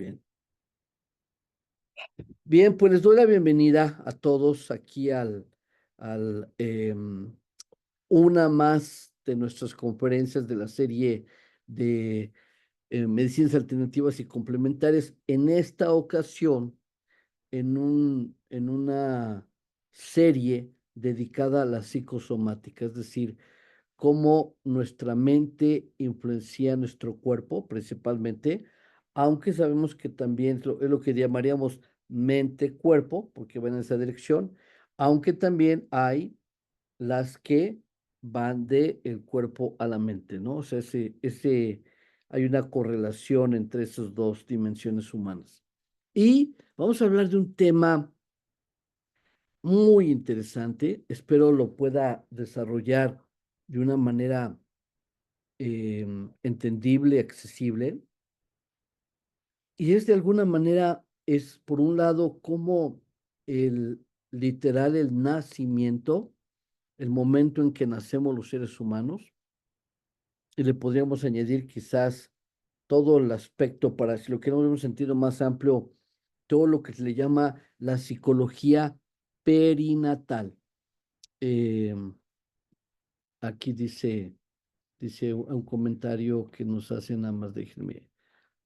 Bien. Bien, pues les doy la bienvenida a todos aquí al una más de nuestras conferencias de la serie de medicinas alternativas y complementarias. En esta ocasión, en una serie dedicada a la psicosomática, es decir, cómo nuestra mente influencia nuestro cuerpo principalmente, aunque sabemos que también es lo que llamaríamos mente-cuerpo, porque va en esa dirección, aunque también hay las que van de el cuerpo a la mente, ¿no? O sea, hay una correlación entre esas dos dimensiones humanas. Y vamos a hablar de un tema muy interesante, espero lo pueda desarrollar de una manera entendible, accesible, y es de alguna manera, es por un lado como el literal, el nacimiento, el momento en que nacemos los seres humanos, y le podríamos añadir quizás todo el aspecto, para si lo queremos en un sentido más amplio, todo lo que se le llama la psicología perinatal. Aquí dice un comentario que nos hacen, nada más déjenme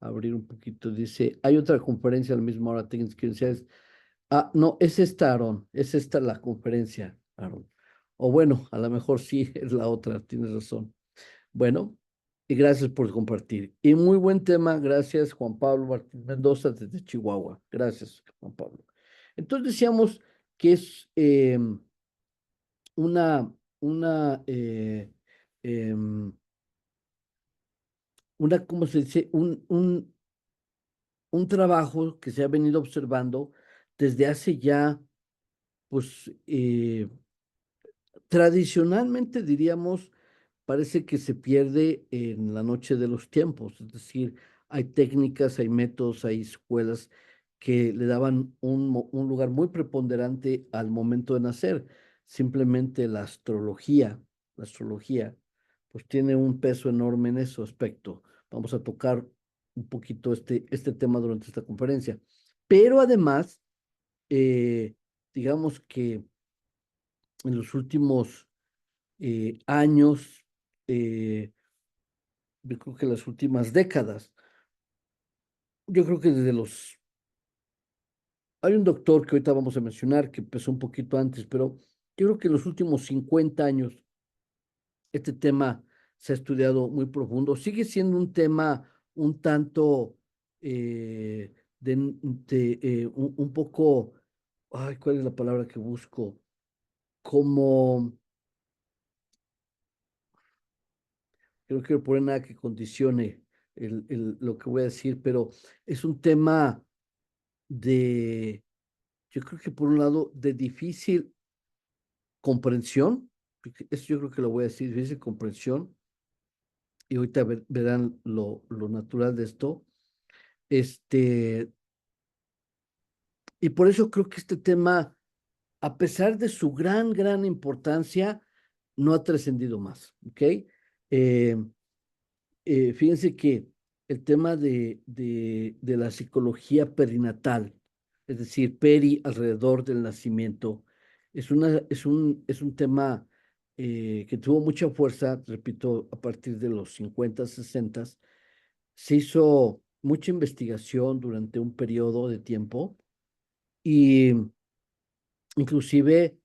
abrir un poquito. Dice, hay otra conferencia a la misma hora, tienes que decir, no, es esta, Aaron, es esta la conferencia, Aaron. O bueno, a lo mejor sí es la otra, tienes razón. Bueno, y gracias por compartir. Y muy buen tema, gracias Juan Pablo Martín Mendoza desde Chihuahua. Gracias, Juan Pablo. Entonces decíamos que es una, una, em, ¿cómo se dice? Un trabajo que se ha venido observando desde hace ya, pues, tradicionalmente diríamos, parece que se pierde en la noche de los tiempos, es decir, hay técnicas, hay métodos, hay escuelas que le daban un lugar muy preponderante al momento de nacer. Simplemente la astrología, pues tiene un peso enorme en ese aspecto. Vamos a tocar un poquito este tema durante esta conferencia. Pero además, eh, digamos que en los últimos años, yo creo que las últimas décadas, yo creo que hay un doctor que ahorita vamos a mencionar que empezó un poquito antes, pero yo creo que en los últimos 50 años este tema se ha estudiado muy profundo. Sigue siendo un tema un tanto un poco, ay, ¿cuál es la palabra que busco? Como, que no quiero poner nada que condicione lo que voy a decir, pero es un tema de, yo creo que por un lado, de difícil comprensión, porque eso yo creo que lo voy a decir, difícil comprensión, y ahorita verán lo natural de esto. Este, y por eso creo que este tema, a pesar de su gran importancia, no ha trascendido más, ¿ok? Eh, Fíjense que el tema de la psicología perinatal, es decir, peri alrededor del nacimiento, es un tema que tuvo mucha fuerza, repito, a partir de los 50, 60. Se hizo mucha investigación durante un periodo de tiempo y inclusive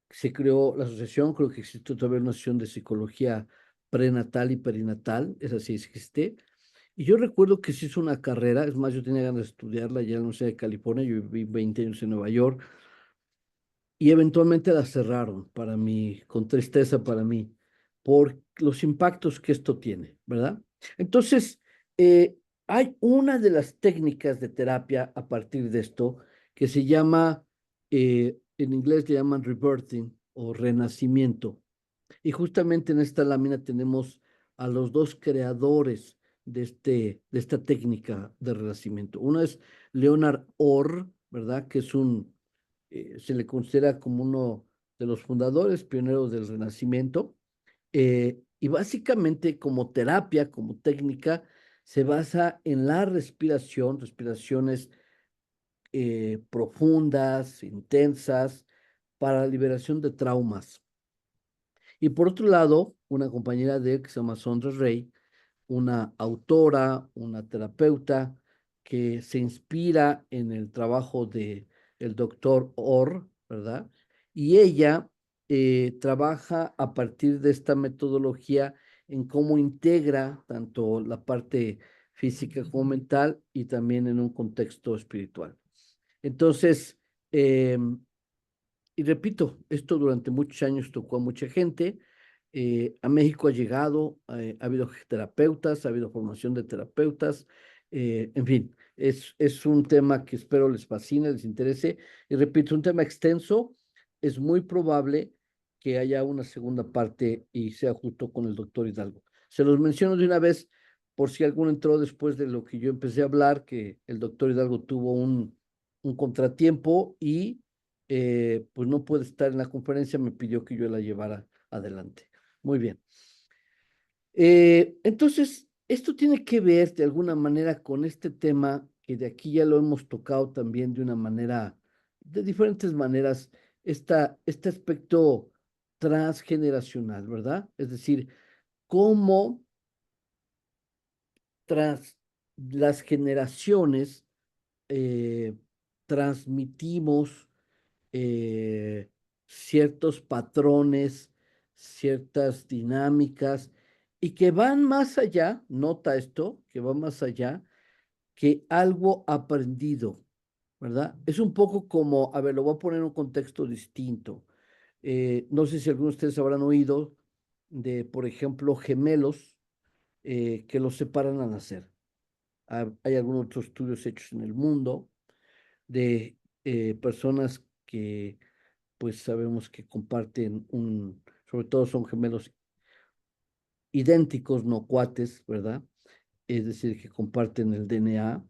se creó la asociación, creo que existe todavía una asociación de psicología prenatal y perinatal, esa sí existe. Y yo recuerdo que se hizo una carrera, es más, yo tenía ganas de estudiarla ya en la Universidad de California, yo viví 20 años en Nueva York, y eventualmente la cerraron para mí, con tristeza para mí, por los impactos que esto tiene, ¿verdad? Entonces, hay una de las técnicas de terapia a partir de esto que se llama, en inglés le llaman rebirthing o renacimiento. Y justamente en esta lámina tenemos a los dos creadores de esta técnica de renacimiento. Uno es Leonard Orr, ¿verdad? Que se le considera como uno de los fundadores, pioneros del Renacimiento. Y básicamente como terapia, como técnica, se basa en la respiración, respiraciones profundas, intensas, para la liberación de traumas. Y por otro lado, una compañera de él que se llama Sondra Ray, una autora, una terapeuta que se inspira en el trabajo de el doctor Orr, ¿verdad? Y ella trabaja a partir de esta metodología en cómo integra tanto la parte física como mental y también en un contexto espiritual. Entonces, y repito, esto durante muchos años tocó a mucha gente. A México ha llegado, ha habido terapeutas, ha habido formación de terapeutas, en fin, es un tema que espero les fascine, les interese. Y repito, un tema extenso, es muy probable que haya una segunda parte y sea justo con el doctor Hidalgo. Se los menciono de una vez por si alguno entró después de lo que yo empecé a hablar, que el doctor Hidalgo tuvo un contratiempo y pues no puede estar en la conferencia, me pidió que yo la llevara adelante. Muy bien. Entonces, esto tiene que ver de alguna manera con este tema que de aquí ya lo hemos tocado también de una manera, de diferentes maneras, este aspecto transgeneracional, ¿verdad? Es decir, cómo tras las generaciones eh, transmitimos eh, ciertos patrones, ciertas dinámicas y que van más allá, nota esto, que va más allá que algo aprendido, ¿verdad? Es un poco como, a ver, lo voy a poner en un contexto distinto. No sé si algunos de ustedes habrán oído de, por ejemplo, gemelos que los separan al nacer. Hay algunos otros estudios hechos en el mundo de personas que pues sabemos que comparten sobre todo son gemelos idénticos, no cuates, ¿verdad? Es decir, que comparten el DNA.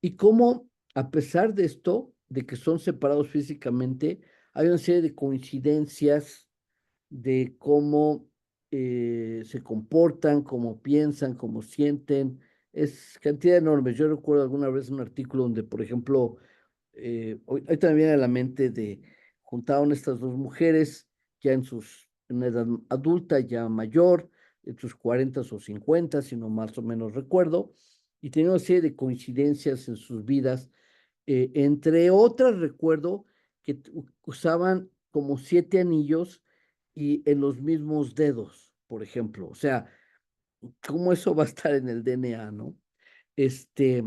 Y cómo, a pesar de esto, de que son separados físicamente, hay una serie de coincidencias de cómo se comportan, cómo piensan, cómo sienten. Es cantidad enorme. Yo recuerdo alguna vez un artículo donde, por ejemplo, hoy también viene a la mente de juntaron estas dos mujeres ya en una edad adulta, ya mayor, en sus 40 o 50, si no más o menos recuerdo, y tenían una serie de coincidencias en sus vidas. Entre otras, recuerdo que usaban como 7 anillos y en los mismos dedos, por ejemplo. O sea, ¿cómo eso va a estar en el DNA, no? Este,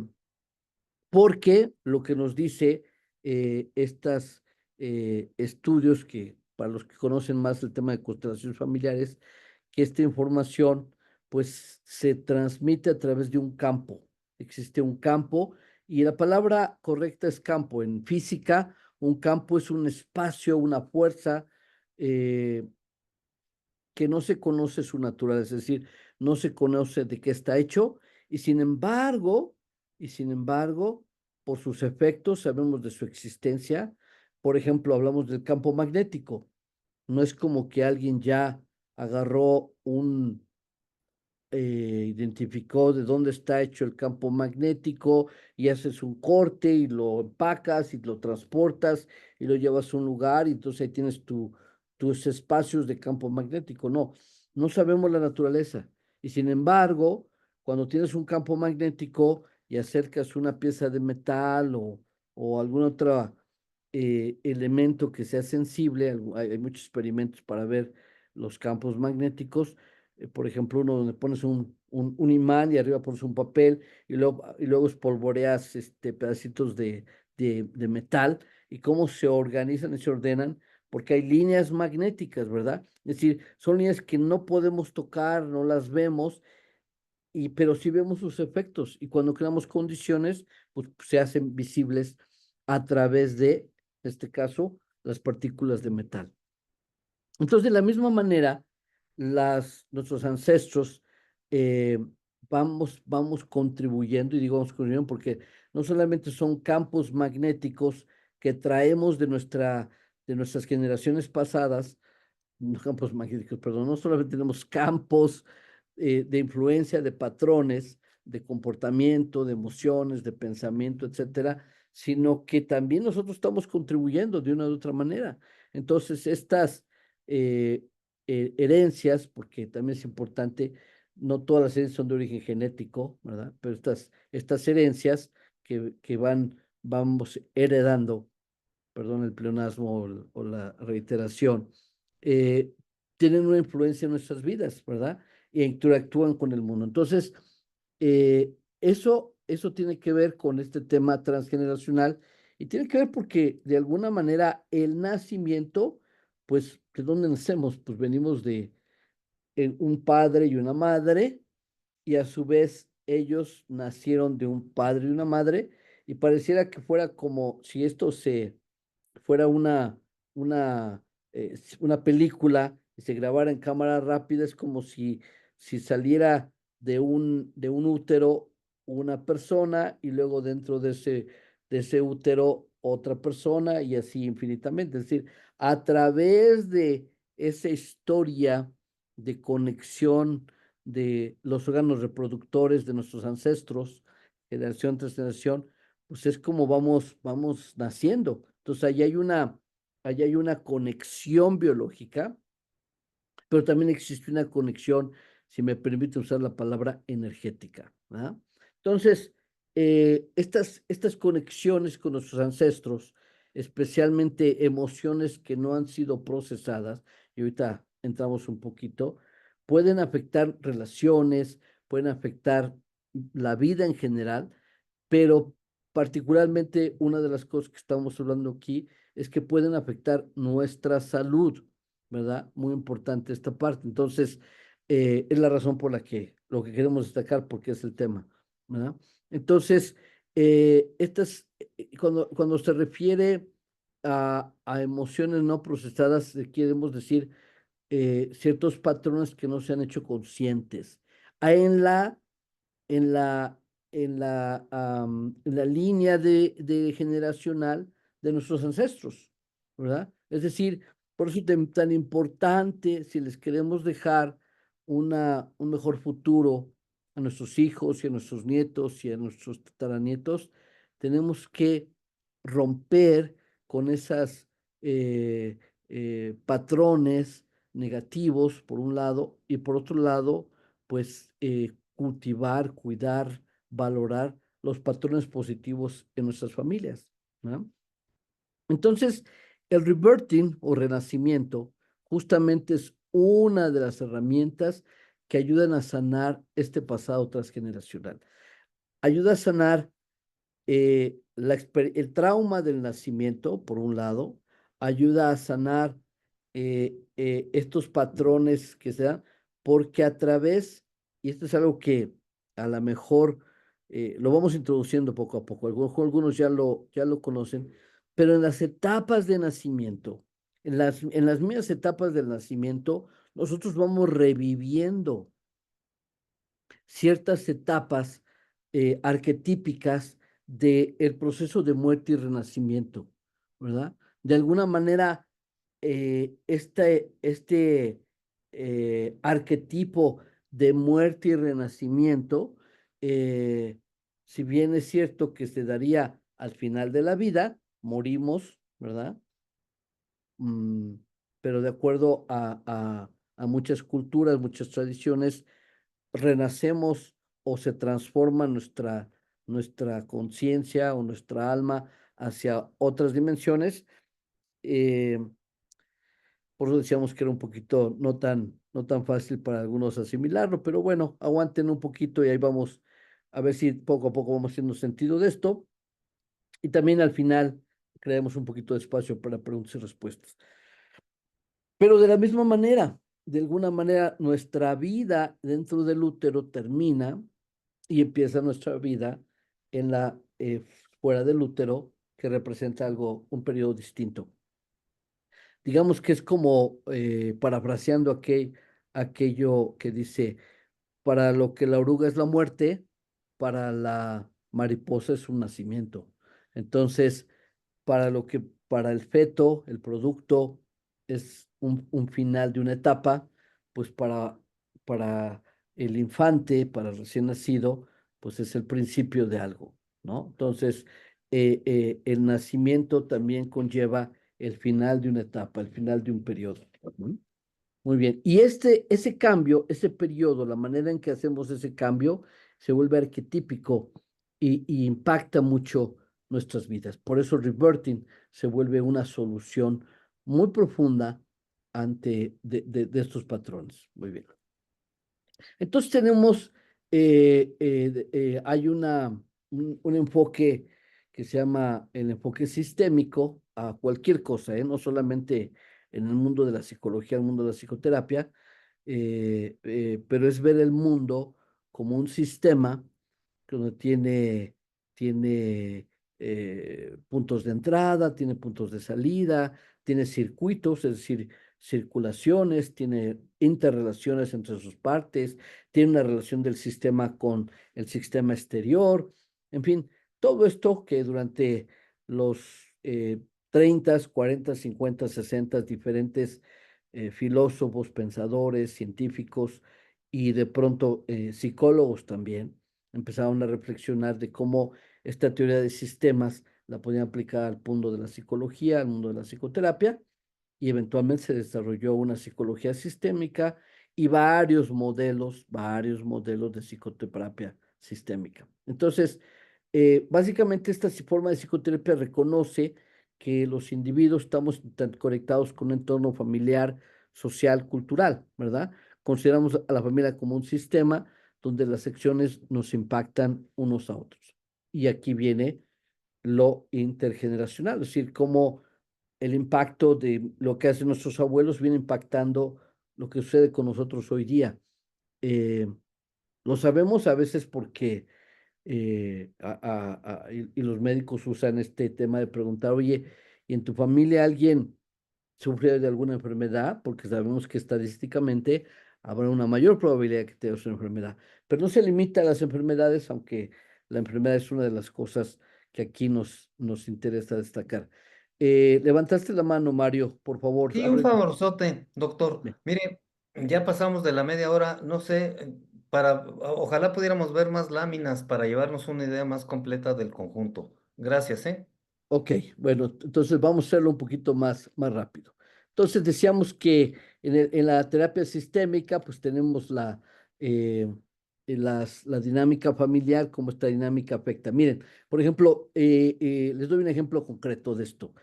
porque lo que nos dice estos estudios que para los que conocen más el tema de constelaciones familiares, que esta información pues se transmite a través de un campo. Existe un campo y la palabra correcta es campo. En física, un campo es un espacio, una fuerza eh, que no se conoce su naturaleza, es decir, no se conoce de qué está hecho y sin embargo, por sus efectos sabemos de su existencia. Por ejemplo, hablamos del campo magnético. No es como que alguien ya agarró identificó de dónde está hecho el campo magnético y haces un corte y lo empacas y lo transportas y lo llevas a un lugar y entonces ahí tienes tus espacios de campo magnético. No, no sabemos la naturaleza. Y sin embargo, cuando tienes un campo magnético y acercas una pieza de metal o algún otro elemento que sea sensible, hay muchos experimentos para ver los campos magnéticos, por ejemplo, uno donde pones un imán y arriba pones un papel y luego espolvoreas pedacitos de metal y cómo se organizan y se ordenan, porque hay líneas magnéticas, ¿verdad? Es decir, son líneas que no podemos tocar, no las vemos, pero sí vemos sus efectos y cuando creamos condiciones, pues se hacen visibles a través de, en este caso, las partículas de metal. Entonces, de la misma manera, nuestros ancestros eh, vamos contribuyendo, y digo vamos contribuyendo porque no solamente son campos magnéticos que traemos de nuestras generaciones pasadas, no campos magnéticos, perdón, no solamente tenemos campos de influencia, de patrones de comportamiento, de emociones, de pensamiento, etcétera, sino que también nosotros estamos contribuyendo de una u otra manera. Entonces, estas eh, herencias, porque también es importante, no todas las herencias son de origen genético, ¿verdad? Pero estas herencias que vamos heredando, perdón el pleonasmo o la reiteración, eh, tienen una influencia en nuestras vidas, ¿verdad? E interactúan con el mundo. Entonces, eso tiene que ver con este tema transgeneracional y tiene que ver porque de alguna manera el nacimiento, pues, ¿de dónde nacemos? Pues venimos de un padre y una madre y a su vez ellos nacieron de un padre y una madre y pareciera que fuera como si esto se fuera una, una película y se grabara en cámara rápida, es como si saliera de un útero una persona y luego dentro de ese útero otra persona y así infinitamente. Es decir, a través de esa historia de conexión de los órganos reproductores de nuestros ancestros, generación tras generación, pues es como vamos naciendo. Entonces, ahí hay una conexión biológica, pero también existe una conexión, si me permite usar la palabra energética, ¿verdad? Entonces, estas conexiones con nuestros ancestros, especialmente emociones que no han sido procesadas, y ahorita entramos un poquito, pueden afectar relaciones, pueden afectar la vida en general, pero particularmente una de las cosas que estamos hablando aquí es que pueden afectar nuestra salud, ¿verdad? Muy importante esta parte. Entonces, es la razón por la que lo que queremos destacar, porque es el tema, ¿verdad? Entonces, cuando se refiere a emociones no procesadas, queremos decir ciertos patrones que no se han hecho conscientes. En la en la, en la línea de generacional de nuestros ancestros, ¿verdad? Es decir, por eso es tan importante, si les queremos dejar un mejor futuro a nuestros hijos y a nuestros nietos y a nuestros tataranietos, tenemos que romper con esas patrones negativos, por un lado, y por otro lado, pues cultivar, cuidar, valorar los patrones positivos en nuestras familias, ¿no? Entonces, el rebirthing o renacimiento justamente es una de las herramientas que ayudan a sanar este pasado transgeneracional. Ayuda a sanar el trauma del nacimiento, por un lado, ayuda a sanar estos patrones que se dan, porque a través, y esto es algo que a lo mejor lo vamos introduciendo poco a poco, algunos ya lo conocen, pero en las etapas de nacimiento, en las mismas etapas del nacimiento, nosotros vamos reviviendo ciertas etapas arquetípicas del proceso de muerte y renacimiento, ¿verdad? De alguna manera, este arquetipo de muerte y renacimiento, eh, si bien es cierto que se daría al final de la vida, morimos, ¿verdad? Mm, pero de acuerdo a muchas culturas, muchas tradiciones, renacemos o se transforma nuestra conciencia o nuestra alma hacia otras dimensiones. eh, por eso decíamos que era un poquito no tan fácil para algunos asimilarlo, pero bueno, aguanten un poquito y ahí vamos a ver si poco a poco vamos haciendo sentido de esto. Y también al final creemos un poquito de espacio para preguntas y respuestas. Pero de la misma manera, de alguna manera, nuestra vida dentro del útero termina y empieza nuestra vida en fuera del útero, que representa un periodo distinto. Digamos que es como, parafraseando aquello que dice, para lo que la oruga es la muerte, para la mariposa es un nacimiento. Entonces, para el feto, el producto, es un final de una etapa, pues para el infante, para el recién nacido, pues es el principio de algo, ¿no? Entonces, el nacimiento también conlleva el final de una etapa, el final de un periodo. Ujú. Muy bien. Y ese cambio, ese periodo, la manera en que hacemos ese cambio, se vuelve arquetípico y impacta mucho nuestras vidas. Por eso Reverting se vuelve una solución muy profunda ante de estos patrones. Muy bien. Entonces tenemos, hay un enfoque que se llama el enfoque sistémico a cualquier cosa, no solamente en el mundo de la psicología, el mundo de la psicoterapia, pero es ver el mundo como un sistema que uno tiene puntos de entrada, tiene puntos de salida, tiene circuitos, es decir, circulaciones, tiene interrelaciones entre sus partes, tiene una relación del sistema con el sistema exterior, en fin, todo esto que durante los 30, 40, 50, 60 diferentes filósofos, pensadores, científicos y de pronto psicólogos también empezaron a reflexionar de cómo esta teoría de sistemas la podían aplicar al mundo de la psicología, al mundo de la psicoterapia, y eventualmente se desarrolló una psicología sistémica y varios modelos de psicoterapia sistémica. Entonces, básicamente esta forma de psicoterapia reconoce que los individuos estamos tan conectados con un entorno familiar, social, cultural, ¿verdad? Consideramos a la familia como un sistema donde las secciones nos impactan unos a otros. Y aquí viene lo intergeneracional, es decir, cómo el impacto de lo que hacen nuestros abuelos viene impactando lo que sucede con nosotros hoy día. Eh, lo sabemos a veces porque y los médicos usan este tema de preguntar, oye, ¿y en tu familia alguien sufre de alguna enfermedad? Porque sabemos que estadísticamente habrá una mayor probabilidad que tengas una enfermedad. Pero no se limita a las enfermedades, aunque la enfermedad es una de las cosas que aquí nos interesa destacar. Levantaste la mano, Mario, por favor, Sí, un abre. favorzote, doctor. Mire, ya pasamos de la media hora, no sé, ojalá pudiéramos ver más láminas para llevarnos una idea más completa del conjunto. Gracias, ¿eh? Ok, bueno, entonces vamos a hacerlo un poquito más rápido. Entonces decíamos que en la terapia sistémica, pues tenemos la dinámica familiar, cómo esta dinámica afecta. Miren, por ejemplo, les doy un ejemplo concreto de esto,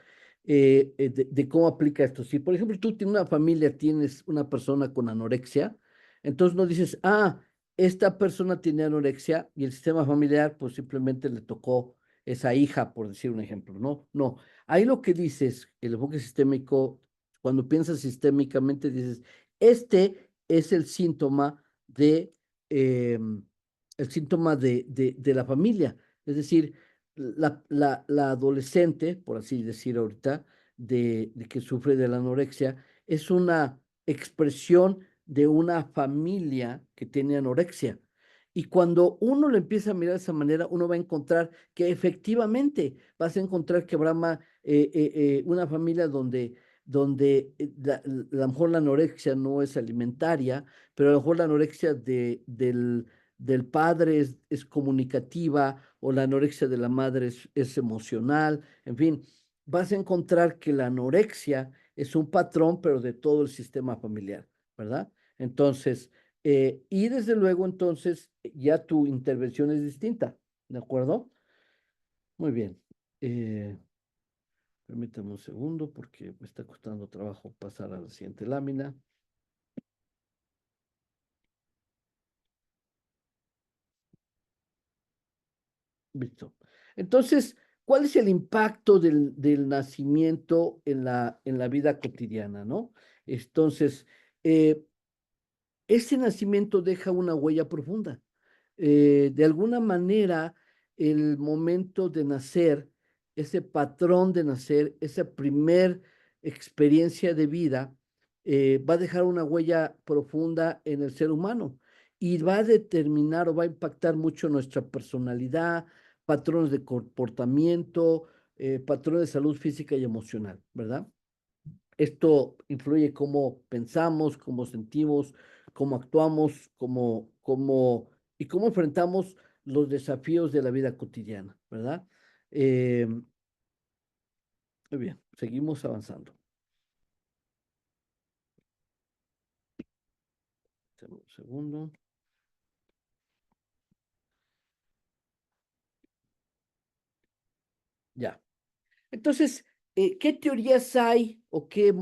de cómo aplica esto. Si, por ejemplo, tú tienes una familia, tienes una persona con anorexia, entonces no dices, esta persona tiene anorexia y el sistema familiar, pues simplemente le tocó esa hija, por decir un ejemplo, ¿no? No, ahí lo que dices, el enfoque sistémico, cuando piensas sistémicamente, dices, este es eh, el síntoma de la familia, es decir, la adolescente, por así decir ahorita, de que sufre de la anorexia, es una expresión de una familia que tiene anorexia. Y cuando uno lo empieza a mirar de esa manera, uno va a encontrar que efectivamente vas a encontrar que habrá una familia donde a lo mejor la anorexia no es alimentaria, pero a lo mejor la anorexia del padre es comunicativa o la anorexia de la madre es emocional, en fin, vas a encontrar que la anorexia es un patrón, pero de todo el sistema familiar, ¿verdad? Entonces, y desde luego, entonces, ya tu intervención es distinta, ¿de acuerdo? Muy bien. Eh, Permítame un segundo porque me está costando trabajo pasar a la siguiente lámina. Listo. Entonces, ¿cuál es el impacto del nacimiento en la vida cotidiana, ¿no? Entonces, eh, ese nacimiento deja una huella profunda. De alguna manera, el momento de nacer, ese patrón de nacer, esa primer experiencia de vida, va a dejar una huella profunda en el ser humano y va a determinar o va a impactar mucho nuestra personalidad, patrones de comportamiento, patrones de salud física y emocional, ¿verdad? Esto influye cómo pensamos, cómo sentimos, cómo actuamos, y cómo enfrentamos los desafíos de la vida cotidiana, ¿verdad? Eh, Muy bien, seguimos avanzando. Un segundo. Ya. Entonces, ¿qué teorías hay o qué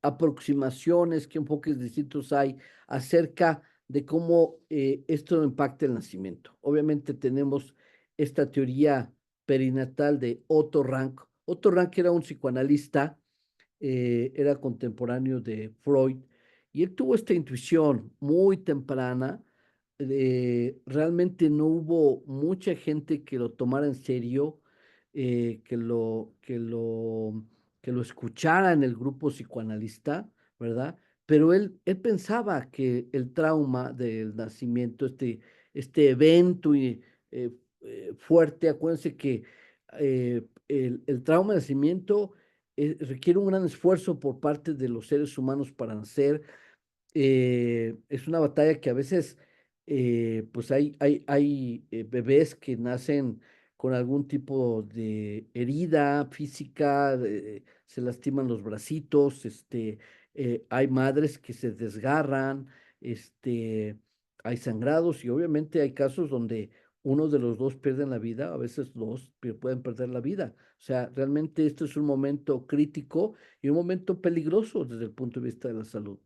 aproximaciones, qué enfoques distintos hay acerca de cómo esto impacta el nacimiento? Obviamente tenemos esta teoría perinatal de Otto Rank. Otto Rank era un psicoanalista, era contemporáneo de Freud, y él tuvo esta intuición muy temprana. Realmente no hubo mucha gente que lo tomara en serio, que lo escuchara en el grupo psicoanalista, ¿verdad? Pero él pensaba que el trauma del nacimiento, este evento fuerte, acuérdense que el trauma del nacimiento requiere un gran esfuerzo por parte de los seres humanos para nacer. Es una batalla que a veces, pues hay bebés que nacen con algún tipo de herida física, se lastiman los bracitos, hay madres que se desgarran, este, hay sangrados y obviamente hay casos donde uno de los dos pierden la vida, a veces dos pueden perder la vida. O sea, realmente esto es un momento crítico y un momento peligroso desde el punto de vista de la salud.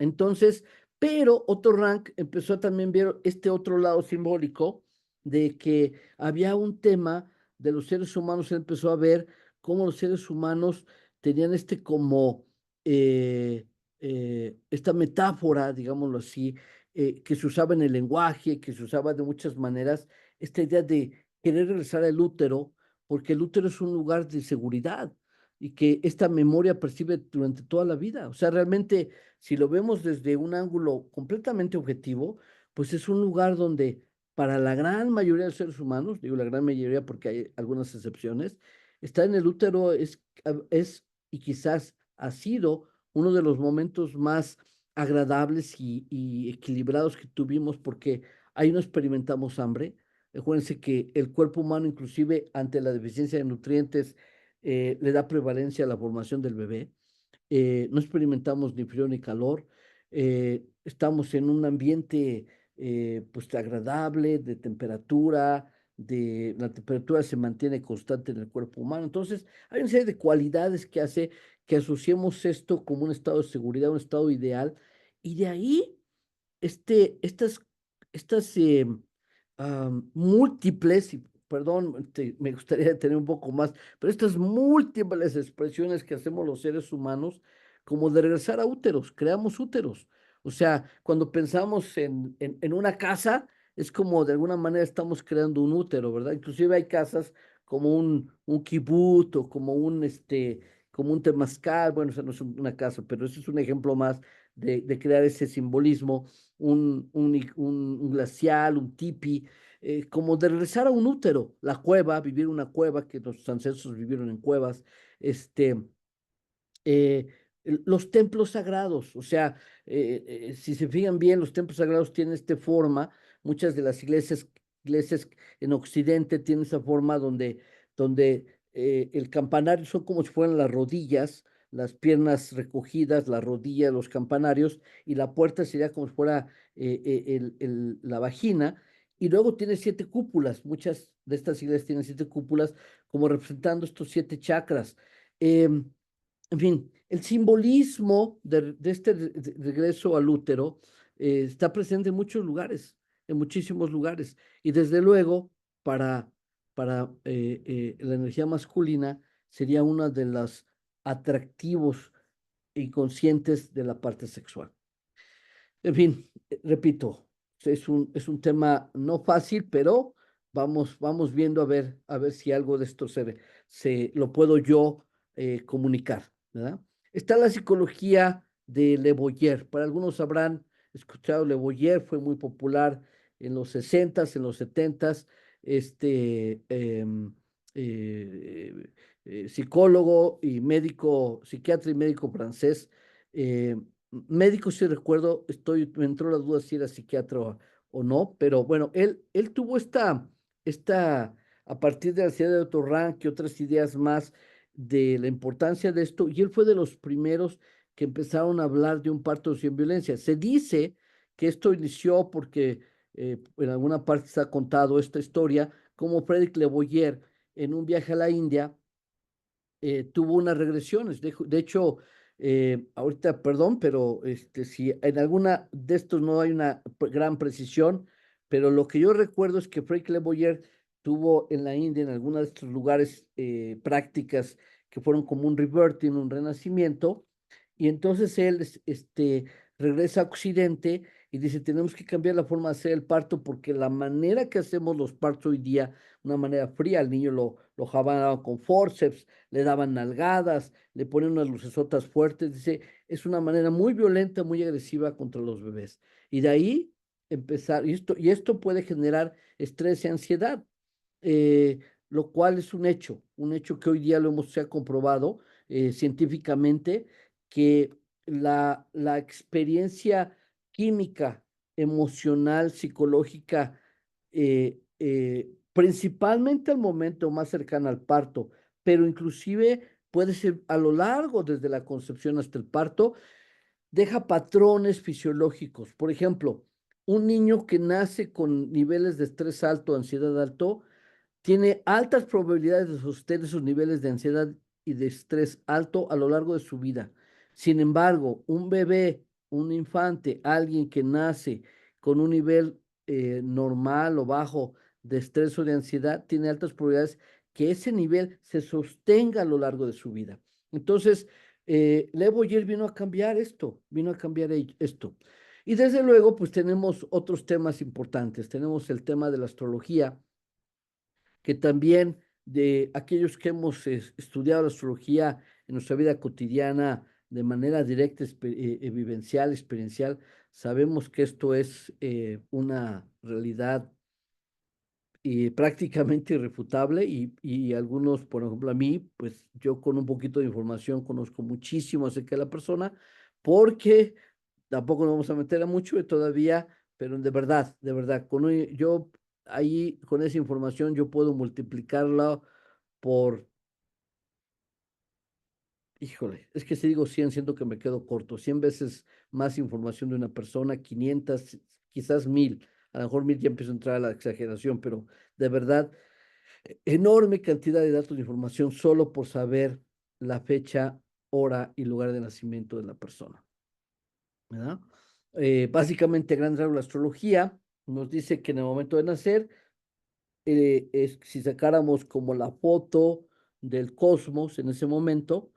Entonces, pero Otto Rank empezó a también ver este otro lado simbólico de que había un tema de los seres humanos. Él empezó a ver cómo los seres humanos tenían como esta metáfora, digámoslo así, que se usaba en el lenguaje, que se usaba de muchas maneras, esta idea de querer regresar al útero, porque el útero es un lugar de seguridad y que esta memoria percibe durante toda la vida. O sea, realmente si lo vemos desde un ángulo completamente objetivo, pues es un lugar donde para la gran mayoría de seres humanos, digo la gran mayoría porque hay algunas excepciones, estar en el útero es y quizás ha sido uno de los momentos más agradables y equilibrados que tuvimos porque ahí no experimentamos hambre. Acuérdense que el cuerpo humano, inclusive ante la deficiencia de nutrientes, le da prevalencia a la formación del bebé. No experimentamos ni frío ni calor, estamos en un ambiente pues agradable, de temperatura, la temperatura se mantiene constante en el cuerpo humano. Entonces, hay una serie de cualidades que hace que asociemos esto como un estado de seguridad, un estado ideal, y de ahí estas, múltiples, y perdón, me gustaría tener un poco más, pero estas múltiples expresiones que hacemos los seres humanos, como de regresar a úteros, creamos úteros. O sea, cuando pensamos en una casa, es como de alguna manera estamos creando un útero, ¿verdad? Inclusive hay casas como un kibut o como un temazcal, bueno, esa no es una casa, pero ese es un ejemplo más de crear ese simbolismo, un glacial, un tipi, como de regresar a un útero, la cueva, vivir una cueva, que nuestros ancestros vivieron en cuevas, este, eh, los templos sagrados. O sea, si se fijan bien, los templos sagrados tienen esta forma, muchas de las iglesias en Occidente tienen esa forma donde el campanario son como si fueran las rodillas, las piernas recogidas, las rodillas, los campanarios, y la puerta sería como si fuera la vagina, y luego tiene 7 cúpulas. Muchas de estas iglesias tienen 7 cúpulas, como representando estos 7 chakras. Em, en fin, el simbolismo de este regreso al útero está presente en muchos lugares, en muchísimos lugares. Y desde luego, para la energía masculina, sería uno de los atractivos inconscientes de la parte sexual. En fin, repito, es un tema no fácil, pero vamos viendo a ver si algo de esto se lo puedo yo comunicar, ¿verdad? Está la psicología de Le Boyer. Para algunos habrán escuchado Le Boyer, fue muy popular en los 60s, en los 70s, este eh, psicólogo y médico, psiquiatra y médico francés. Médico, si recuerdo, me entró la duda si era psiquiatra o no, pero bueno, él tuvo a partir de la ciudad de Otto Rank y otras ideas más de la importancia de esto, y él fue de los primeros que empezaron a hablar de un parto sin violencia. Se dice que esto inició porque en alguna parte está contado esta historia, como Frédéric Le Boyer en un viaje a la India tuvo unas regresiones. De hecho, ahorita, perdón, pero si en alguna de estos no hay una gran precisión, pero lo que yo recuerdo es que Frank Le Boyer tuvo en la India, en algunos de estos lugares, prácticas que fueron como un reverting, un renacimiento, y entonces él regresa a Occidente y dice, tenemos que cambiar la forma de hacer el parto porque la manera que hacemos los partos hoy día, una manera fría, al niño lo jabanaban con forceps, le daban nalgadas, le ponían unas lucesotas fuertes, dice, es una manera muy violenta, muy agresiva contra los bebés. Y de ahí empezar, y esto puede generar estrés y ansiedad, eh, lo cual es un hecho que hoy día se ha comprobado científicamente, que la experiencia química, emocional, psicológica, principalmente al momento más cercano al parto, pero inclusive puede ser a lo largo, desde la concepción hasta el parto, deja patrones fisiológicos. Por ejemplo, un niño que nace con niveles de estrés alto, ansiedad alto, tiene altas probabilidades de sostener sus niveles de ansiedad y de estrés alto a lo largo de su vida. Sin embargo, un bebé, un infante, alguien que nace con un nivel normal o bajo de estrés o de ansiedad, tiene altas probabilidades que ese nivel se sostenga a lo largo de su vida. Entonces, Le Boyer vino a cambiar esto, vino a cambiar esto. Y desde luego, pues tenemos otros temas importantes. Tenemos el tema de la astrología, que también de aquellos que hemos estudiado la astrología en nuestra vida cotidiana de manera directa, vivencial, experiencial, sabemos que esto es una realidad prácticamente irrefutable y algunos, por ejemplo, a mí, pues yo con un poquito de información conozco muchísimo acerca de la persona, porque tampoco nos vamos a meter a mucho todavía, pero de verdad, yo ahí con esa información yo puedo multiplicarla por, híjole, es que si digo 100 siento que me quedo corto, 100 veces más información de una persona, 500 quizás 1000, a lo mejor 1000 ya empiezo a entrar a la exageración, pero de verdad, enorme cantidad de datos de información solo por saber la fecha, hora y lugar de nacimiento de la persona, ¿verdad? Básicamente, gran rasgos, la astrología nos dice que en el momento de nacer, si sacáramos como la foto del cosmos en ese momento,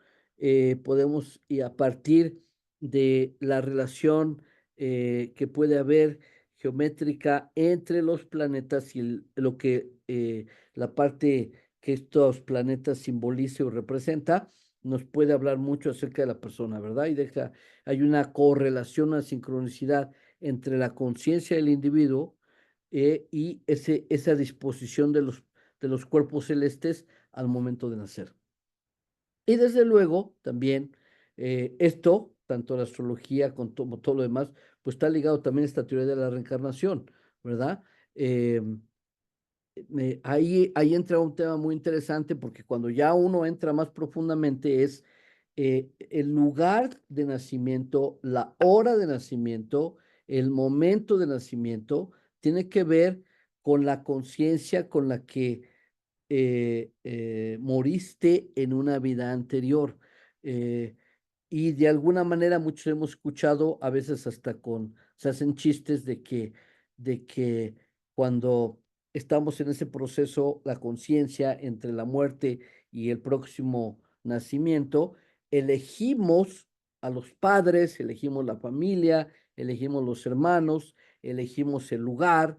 podemos, y a partir de la relación que puede haber geométrica entre los planetas y lo que la parte que estos planetas simbolice o representa, nos puede hablar mucho acerca de la persona, ¿verdad? Hay una correlación, una sincronicidad entre la conciencia del individuo y esa disposición de los cuerpos celestes al momento de nacer. Y desde luego, también esto, tanto la astrología como todo lo demás, pues está ligado también a esta teoría de la reencarnación, ¿verdad? Eh, ahí entra un tema muy interesante porque cuando ya uno entra más profundamente es el lugar de nacimiento, la hora de nacimiento, el momento de nacimiento, tiene que ver con la conciencia con la que moriste en una vida anterior. Eh, y de alguna manera muchos hemos escuchado, a veces hasta se hacen chistes de que cuando estamos en ese proceso, la conciencia entre la muerte y el próximo nacimiento, elegimos a los padres, elegimos la familia, elegimos los hermanos, elegimos el lugar,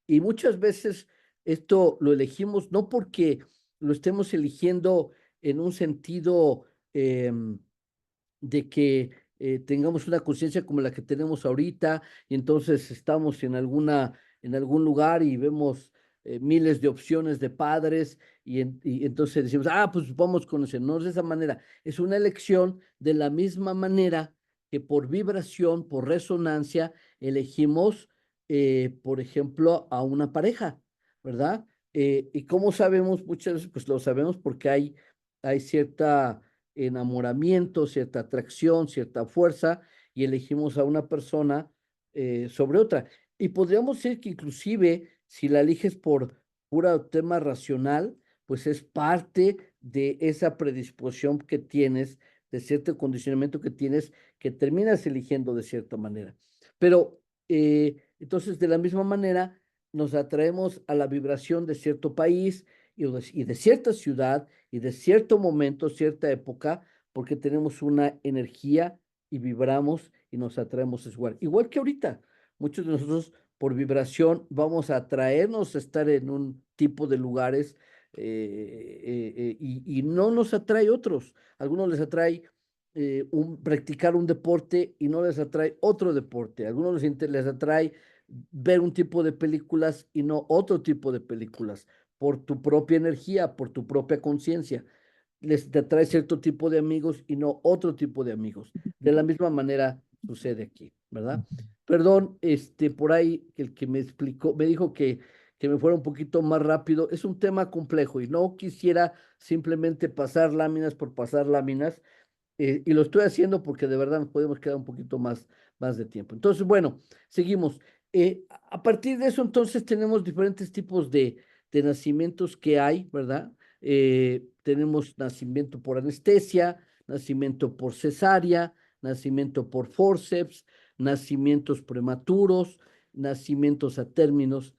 y muchas veces esto lo elegimos no porque lo estemos eligiendo en un sentido de que tengamos una conciencia como la que tenemos ahorita, y entonces estamos en algún lugar y vemos miles de opciones de padres, y entonces decimos, pues vamos con ese. No es de esa manera, es una elección de la misma manera que por vibración, por resonancia, elegimos por ejemplo, a una pareja, ¿verdad? ¿Y cómo sabemos? Muchas veces, pues lo sabemos porque hay cierta enamoramiento, cierta atracción, cierta fuerza, y elegimos a una persona sobre otra. Y podríamos decir que inclusive, si la eliges por pura tema racional, pues es parte de esa predisposición que tienes, de cierto condicionamiento que tienes, que terminas eligiendo de cierta manera. Pero entonces, de la misma manera, nos atraemos a la vibración de cierto país y de cierta ciudad y de cierto momento, cierta época, porque tenemos una energía y vibramos y nos atraemos igual. Igual que ahorita, muchos de nosotros por vibración vamos a atraernos a estar en un tipo de lugares y no nos atrae otros. Algunos les atrae practicar un deporte y no les atrae otro deporte. A algunos les atrae ver un tipo de películas y no otro tipo de películas, por tu propia energía, por tu propia conciencia. Les te atrae cierto tipo de amigos y no otro tipo de amigos. De la misma manera sucede aquí, ¿verdad? Perdón, por ahí el que me explicó, me dijo que me fuera un poquito más rápido. Es un tema complejo y no quisiera simplemente pasar láminas por pasar láminas, y lo estoy haciendo porque de verdad nos podemos quedar un poquito más de tiempo. Entonces, bueno, seguimos. A partir de eso, entonces, tenemos diferentes tipos de nacimientos que hay, ¿verdad? Tenemos nacimiento por anestesia, nacimiento por cesárea, nacimiento por forceps, nacimientos prematuros, nacimientos a términos,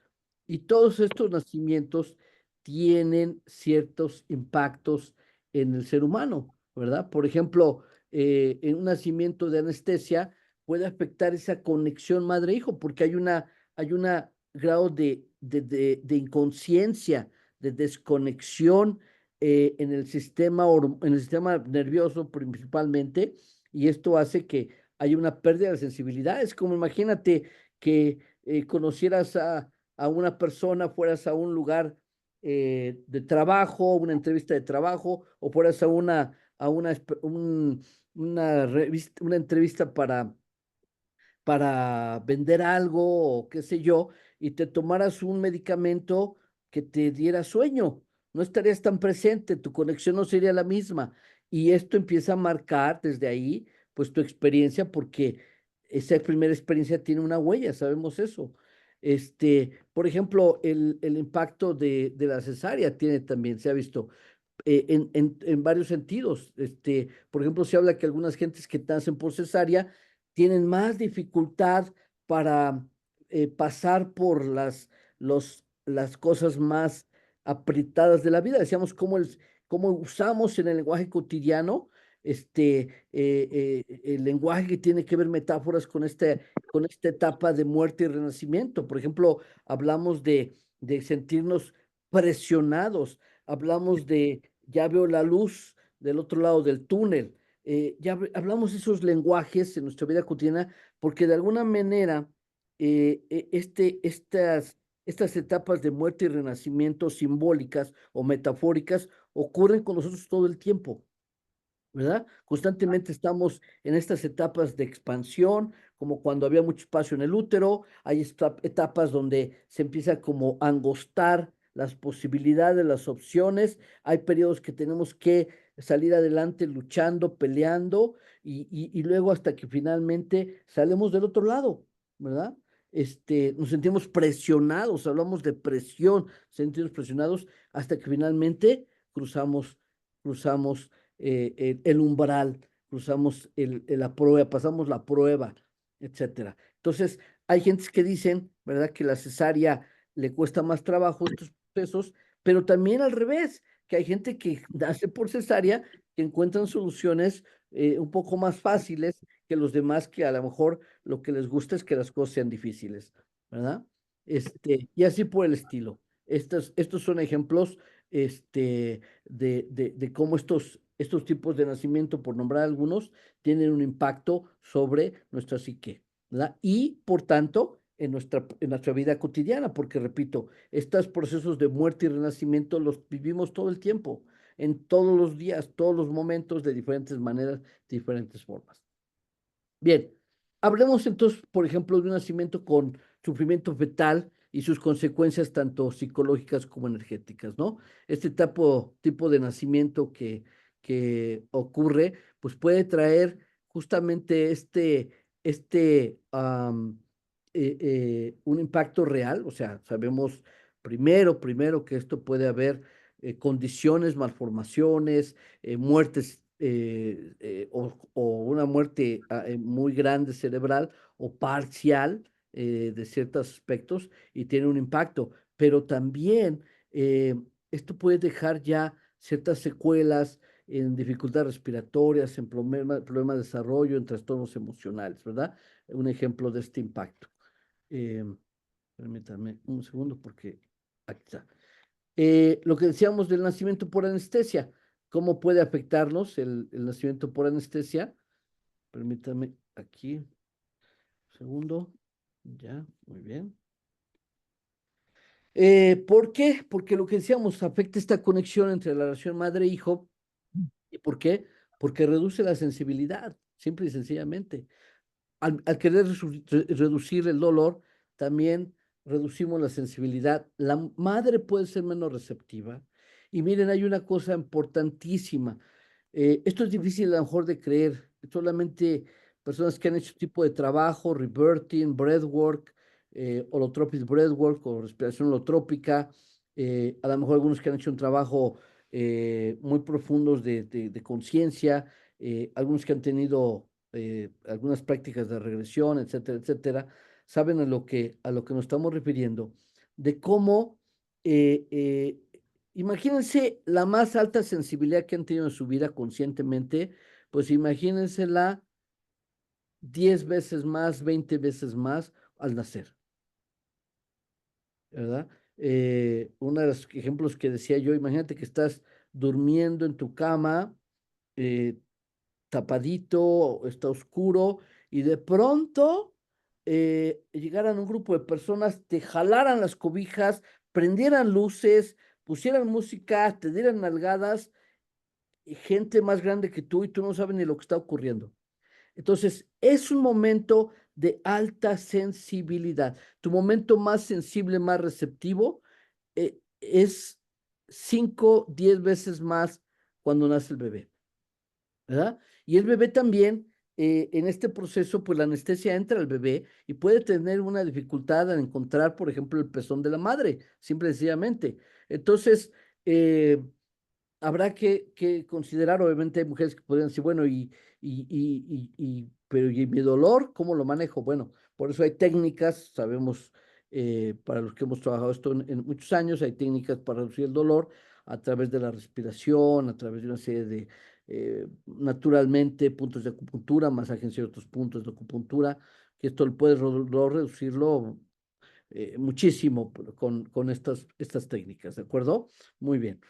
y todos estos nacimientos tienen ciertos impactos en el ser humano, ¿verdad? Por ejemplo, en un nacimiento de anestesia puede afectar esa conexión madre-hijo, porque hay una grado de inconsciencia, de desconexión en el sistema nervioso principalmente, y esto hace que haya una pérdida de sensibilidad. Es como imagínate que conocieras a una persona, fueras a un lugar de trabajo, una entrevista de trabajo, o fueras a una entrevista para vender algo o qué sé yo, y te tomaras un medicamento que te diera sueño. No estarías tan presente, tu conexión no sería la misma. Y esto empieza a marcar desde ahí, pues tu experiencia, porque esa primera experiencia tiene una huella, sabemos eso. Por ejemplo, el impacto de la cesárea tiene también, se ha visto en varios sentidos. Por ejemplo, se habla que algunas gentes que nacen por cesárea tienen más dificultad para pasar por las cosas más apretadas de la vida. Decíamos cómo usamos en el lenguaje cotidiano el lenguaje que tiene que ver metáforas con esta etapa de muerte y renacimiento. Por ejemplo, hablamos de sentirnos presionados, hablamos de ya veo la luz del otro lado del túnel. Ya hablamos esos lenguajes en nuestra vida cotidiana porque de alguna manera estas etapas de muerte y renacimiento simbólicas o metafóricas ocurren con nosotros todo el tiempo, ¿verdad? Constantemente estamos en estas etapas de expansión, como cuando había mucho espacio en el útero. Hay etapas donde se empieza como a angostar las posibilidades, las opciones. Hay periodos que tenemos que salir adelante luchando, peleando, y luego hasta que finalmente salimos del otro lado, ¿verdad? Nos sentimos presionados, hablamos de presión, sentimos presionados hasta que finalmente cruzamos el umbral, cruzamos la prueba, pasamos la prueba, etcétera. Entonces, hay gentes que dicen, ¿verdad?, que la cesárea le cuesta más trabajo estos procesos, pero también al revés, que hay gente que nace por cesárea, que encuentran soluciones un poco más fáciles que los demás, que a lo mejor lo que les gusta es que las cosas sean difíciles, ¿verdad? Y así por el estilo. Estos son ejemplos de cómo estos tipos de nacimiento, por nombrar algunos, tienen un impacto sobre nuestra psique, ¿verdad? Y por tanto, en nuestra vida cotidiana, porque repito, estos procesos de muerte y renacimiento los vivimos todo el tiempo, en todos los días, todos los momentos, de diferentes maneras, diferentes formas. Bien, hablemos entonces, por ejemplo, de un nacimiento sufrimiento fetal y sus consecuencias tanto psicológicas como energéticas, ¿no? Este tipo de nacimiento que ocurre, pues puede traer justamente un impacto real, o sea, sabemos primero que esto puede haber condiciones, malformaciones, muertes o una muerte muy grande cerebral o parcial de ciertos aspectos y tiene un impacto, pero también esto puede dejar ya ciertas secuelas en dificultades respiratorias, en problemas de desarrollo, en trastornos emocionales, ¿verdad? Un ejemplo de este impacto. Eh, Permítanme un segundo porque aquí está. Lo que decíamos del nacimiento por anestesia, ¿cómo puede afectarnos el nacimiento por anestesia? Permítanme aquí, un segundo. Ya, muy bien. ¿Por qué? Porque lo que decíamos afecta esta conexión entre la relación madre-hijo. ¿Y por qué? Porque reduce la sensibilidad, simple y sencillamente. Al querer reducir el dolor, también reducimos la sensibilidad. La madre puede ser menos receptiva. Y miren, hay una cosa importantísima. Esto es difícil a lo mejor de creer. Solamente personas que han hecho tipo de trabajo, reverting, breathwork, holotropic breathwork o respiración holotrópica, a lo mejor algunos que han hecho un trabajo muy profundos de conciencia, algunos que han tenido algunas prácticas de regresión, etcétera, etcétera, saben a lo que nos estamos refiriendo, de cómo, eh, eh, imagínense la más alta sensibilidad que han tenido en su vida conscientemente, pues imagínensela 10 veces más, 20 veces más al nacer, ¿verdad? Uno de los ejemplos que decía yo, imagínate que estás durmiendo en tu cama, eh, tapadito, está oscuro, y de pronto llegaran un grupo de personas, te jalaran las cobijas, prendieran luces, pusieran música, te dieran nalgadas, y gente más grande que tú y tú no sabes ni lo que está ocurriendo. Entonces, es un momento de alta sensibilidad. Tu momento más sensible, más receptivo, es 5, 10 veces más cuando nace el bebé. ¿Verdad? Y el bebé también, en este proceso, pues la anestesia entra al bebé y puede tener una dificultad en encontrar, por ejemplo, el pezón de la madre, simple y sencillamente. Entonces, eh, habrá que considerar, obviamente hay mujeres que podrían decir, bueno, pero ¿y mi dolor? ¿Cómo lo manejo? Bueno, por eso hay técnicas, sabemos, para los que hemos trabajado esto en muchos años, hay técnicas para reducir el dolor a través de la respiración, a través de una serie de, naturalmente, puntos de acupuntura, masaje en ciertos puntos de acupuntura, que esto puede reducirlo muchísimo con estas técnicas, ¿de acuerdo? Muy bien.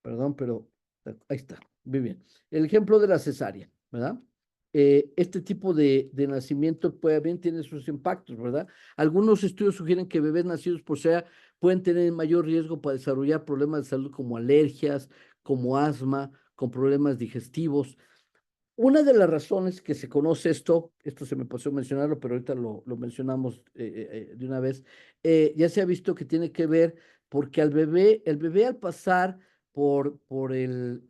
Perdón, pero ahí está, muy bien. El ejemplo de la cesárea, ¿verdad? Este tipo de nacimiento puede bien tiene sus impactos, ¿verdad? Algunos estudios sugieren que bebés nacidos por cesárea pueden tener mayor riesgo para desarrollar problemas de salud como alergias, como asma, con problemas digestivos. Una de las razones que se conoce esto se me pasó mencionarlo, pero ahorita lo mencionamos de una vez, ya se ha visto que tiene que ver porque el bebé al pasar por el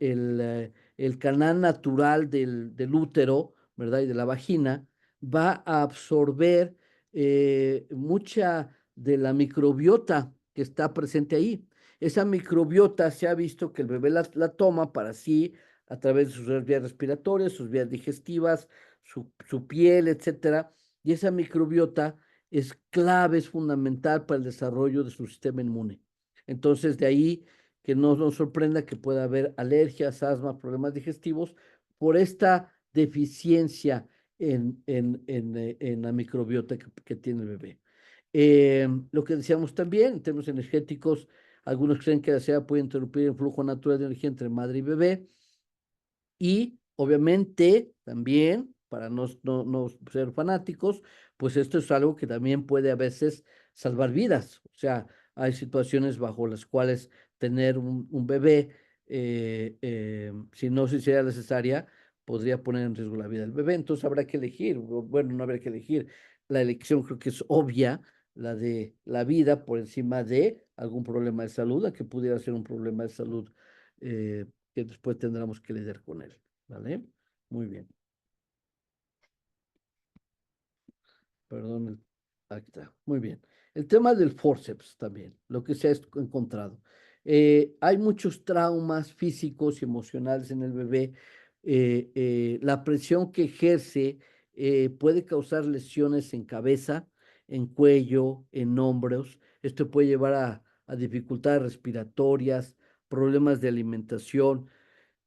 canal natural del útero, ¿verdad? Y de la vagina, va a absorber mucha de la microbiota que está presente ahí. Esa microbiota se ha visto que el bebé la toma para sí a través de sus vías respiratorias, sus vías digestivas, su piel, etcétera. Y esa microbiota es clave, es fundamental para el desarrollo de su sistema inmune. Entonces, de ahí que no nos sorprenda que pueda haber alergias, asma, problemas digestivos por esta deficiencia en la microbiota que tiene el bebé. Lo que decíamos también, en términos energéticos, algunos creen que la seda puede interrumpir el flujo natural de energía entre madre y bebé. Y obviamente también, para no ser fanáticos, pues esto es algo que también puede a veces salvar vidas. O sea, hay situaciones bajo las cuales tener un bebé, si no se hiciera necesaria, podría poner en riesgo la vida del bebé. Entonces habrá que elegir, bueno, no habrá que elegir. la elección creo que es obvia, la de la vida por encima de algún problema de salud, a que pudiera ser un problema de salud eh, que después tendremos que lidiar con él, ¿vale? Muy bien. Perdón, aquí está. Muy bien. El tema del forceps también, lo que se ha encontrado. Hay muchos traumas físicos y emocionales en el bebé. La presión que ejerce puede causar lesiones en cabeza, en cuello, en hombros. Esto puede llevar a dificultades respiratorias, problemas de alimentación,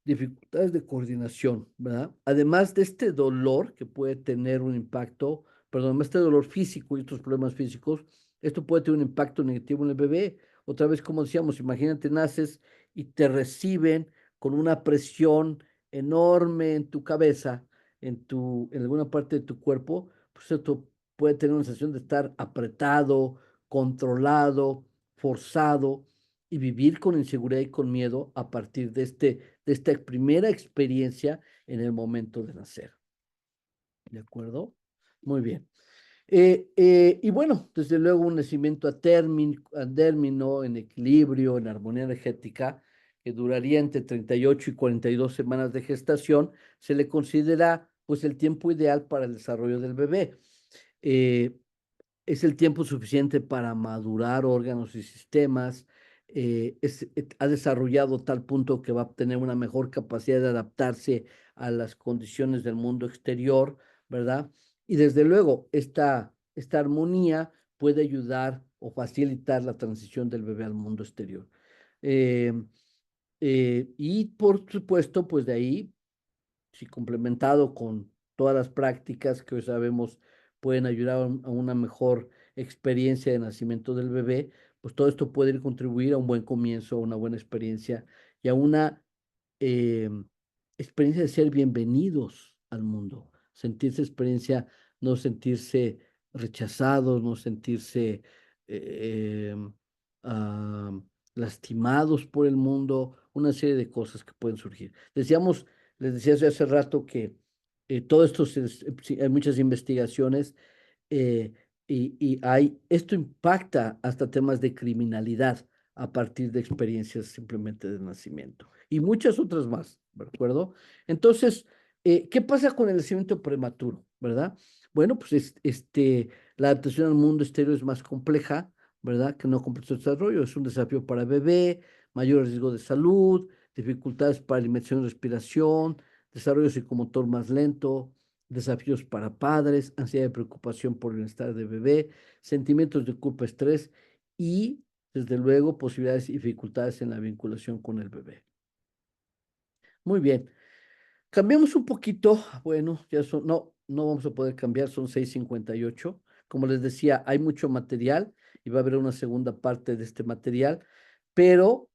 dificultades de coordinación, ¿verdad? Además de este dolor que puede tener un impacto, perdón, este dolor físico y otros problemas físicos, esto puede tener un impacto negativo en el bebé. Otra vez, como decíamos, imagínate, naces y te reciben con una presión enorme en tu cabeza, en alguna parte de tu cuerpo, pues esto puede tener una sensación de estar apretado, controlado, forzado y vivir con inseguridad y con miedo a partir de esta primera experiencia en el momento de nacer. ¿De acuerdo? Muy bien. Y bueno, desde luego un nacimiento a término, en equilibrio, en armonía energética, que duraría entre 38 y 42 semanas de gestación, se le considera pues el tiempo ideal para el desarrollo del bebé. Eh, es el tiempo suficiente para madurar órganos y sistemas, ha desarrollado tal punto que va a tener una mejor capacidad de adaptarse a las condiciones del mundo exterior, ¿verdad? Y desde luego, esta armonía puede ayudar o facilitar la transición del bebé al mundo exterior. Eh, y por supuesto, pues de ahí si complementado con todas las prácticas que hoy sabemos pueden ayudar a una mejor experiencia de nacimiento del bebé, pues todo esto puede contribuir a un buen comienzo, a una buena experiencia y a una eh, experiencia de ser bienvenidos al mundo, sentirse experiencia, no sentirse rechazados, no sentirse eh, ah, lastimados por el mundo, una serie de cosas que pueden surgir. Decíamos les decía hace rato que todo esto, sí, hay muchas investigaciones eh, esto impacta hasta temas de criminalidad a partir de experiencias simplemente de nacimiento y muchas otras más, ¿de acuerdo? Entonces, ¿qué pasa con el nacimiento prematuro, verdad? Bueno, pues la adaptación al mundo estéreo es más compleja, ¿verdad? Que no completo desarrollo, es un desafío para el bebé, mayor riesgo de salud, dificultades para alimentación y respiración, desarrollo psicomotor más lento, desafíos para padres, ansiedad y preocupación por el bienestar del bebé, sentimientos de culpa, estrés y, desde luego, posibilidades y dificultades en la vinculación con el bebé. Muy bien. Cambiamos un poquito, bueno, no vamos a poder cambiar, son 6:58. Como les decía, hay mucho material y va a haber una segunda parte de este material, pero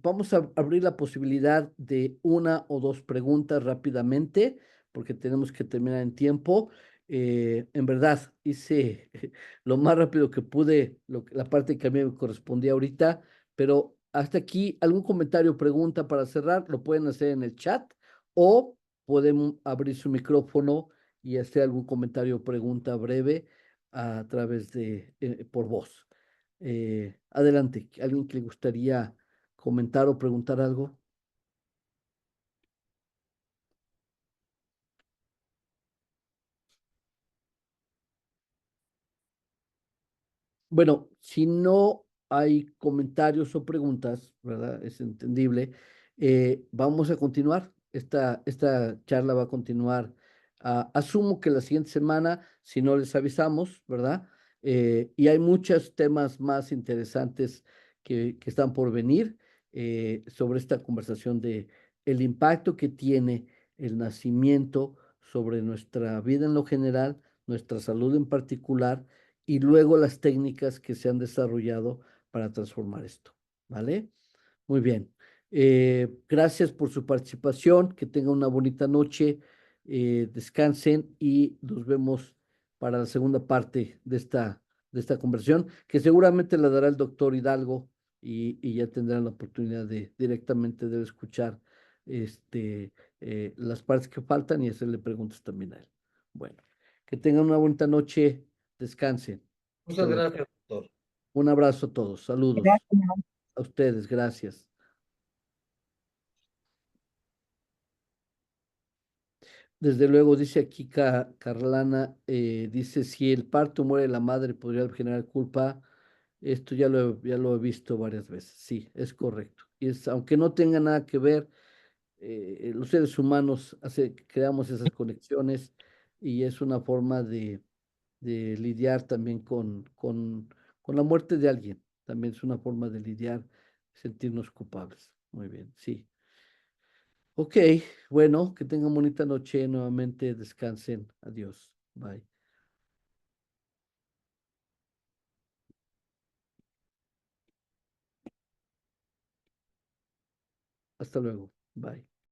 vamos a abrir la posibilidad de una o dos preguntas rápidamente, porque tenemos que terminar en tiempo. En verdad, hice lo más rápido que pude, la parte que a mí me correspondía ahorita, pero hasta aquí, ¿algún comentario o pregunta para cerrar? Lo pueden hacer en el chat o pueden abrir su micrófono y hacer algún comentario o pregunta breve a través por voz. Adelante, ¿alguien que le gustaría comentar o preguntar algo? Bueno, si no hay comentarios o preguntas, ¿verdad? Es entendible. Vamos a continuar. Esta charla va a continuar. Asumo que la siguiente semana, si no les avisamos, ¿verdad? Y hay muchos temas más interesantes que están por venir sobre esta conversación de el impacto que tiene el nacimiento sobre nuestra vida en lo general, nuestra salud en particular y luego las técnicas que se han desarrollado para transformar esto, ¿vale? Muy bien. Gracias por su participación, que tengan una bonita noche, descansen y nos vemos para la segunda parte de esta conversación, que seguramente la dará el doctor Hidalgo y ya tendrán la oportunidad de directamente de escuchar las partes que faltan y hacerle preguntas también a él. Bueno. Que tengan una bonita noche. Descansen. Hasta Muchas luego. gracias, doctor. Un abrazo a todos. Saludos. Gracias. A ustedes. Gracias. Desde luego, dice aquí Carlana, dice, si el parto muere la madre, podría generar culpa. Esto ya lo he visto varias veces. Sí, es correcto. Y es, aunque no tenga nada que ver, los seres humanos creamos esas conexiones y es una forma de lidiar también con la muerte de alguien. También es una forma de lidiar, sentirnos culpables. Muy bien, sí. Ok, bueno, que tengan bonita noche. Nuevamente descansen. Adiós. Bye. Hasta luego. Bye.